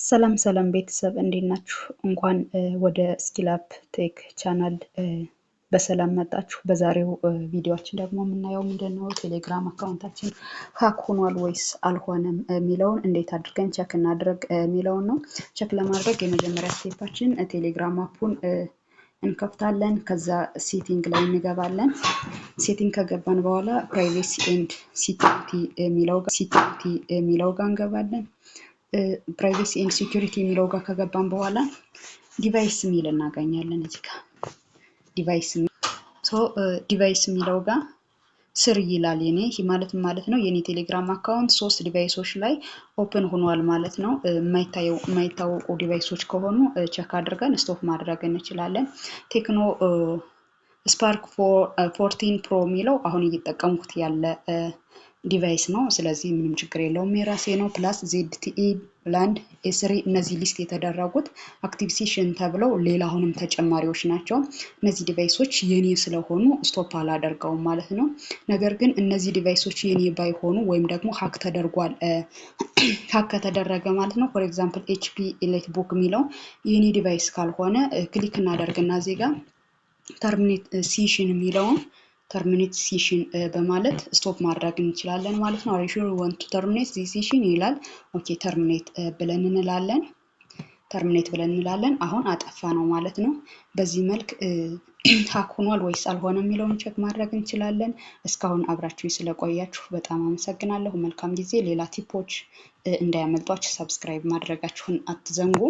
ሰላም ሰላም ቤተሰብ እንዴት ናችሁ? እንኳን ወደ ስኪል አፕ ቴክ ቻናል በሰላም መጣችሁ። በዛሬው ቪዲዮአችን ደግሞ የምናየው ምንድነው ቴሌግራም አካውንታችን ሃክ ሆኗል ወይስ አልሆነም የሚለውን እንዴት አድርገን ቼክ እናድርግ የሚለውን ነው። ቼክ ለማድረግ የመጀመሪያ ስቴፓችን ቴሌግራም አፑን እንከፍታለን። ከዛ ሴቲንግ ላይ እንገባለን። ሴቲንግ ከገባን በኋላ ፕራይቬሲ ኤንድ ሲኪዩሪቲ የሚለው ጋር እንገባለን። ፕራይቬሲ ኤንድ ሲኪዩሪቲ የሚለው ጋር ከገባን በኋላ ዲቫይስ ሚል እናገኛለን። እዚህ ጋር ዲቫይስ ሚለው ጋር ስር ይላል። የኔ ማለት ነው የኔ ቴሌግራም አካውንት 3 ዲቫይሶች ላይ ኦፕን ሆኗል ማለት ነው። የማይታወቁ ዲቫይሶች ከሆኑ ቼክ አድርገን ስቶፕ ማድረግ እንችላለን። ቴክኖ ስፓርክ 14 ፕሮ ሚለው አሁን እየተጠቀምኩት ያለ ዲቫይስ ነው። ስለዚህ ምንም ችግር የለውም የራሴ ነው። ፕላስ ZTE ላንድ ኤስሪ እነዚህ ሊስት የተደረጉት አክቲቭ ሴሽን ተብለው ሌላ አሁንም ተጨማሪዎች ናቸው። እነዚህ ዲቫይሶች የኔ ስለሆኑ ስቶፕ አላደርገውም ማለት ነው። ነገር ግን እነዚህ ዲቫይሶች የኔ ባይሆኑ ወይም ደግሞ ሃክ ተደርጓል ሃክ ከተደረገ ማለት ነው። ፎር ኤግዛምፕል HP ኤሊት ቡክ ሚለው የኔ ዲቫይስ ካልሆነ ክሊክ እናደርግና እዚህ ጋር ተርሚኔት ሴሽን ሚለውን ተርሚኔት ሴሽን በማለት ስቶፕ ማድረግ እንችላለን ማለት ነው። አሪ ሹር ዋንት ቱ ተርሚኔት ዚስ ሴሽን ይላል። ኦኬ ተርሚኔት ብለን እንላለን። አሁን አጠፋ ነው ማለት ነው። በዚህ መልክ ሃክ ሆኗል ወይስ አልሆነም የሚለውን ቼክ ማድረግ እንችላለን። እስካሁን አብራችሁ ስለቆያችሁ በጣም አመሰግናለሁ። መልካም ጊዜ። ሌላ ቲፖች እንዳያመልጧችሁ ሰብስክራይብ ማድረጋችሁን አትዘንጉ።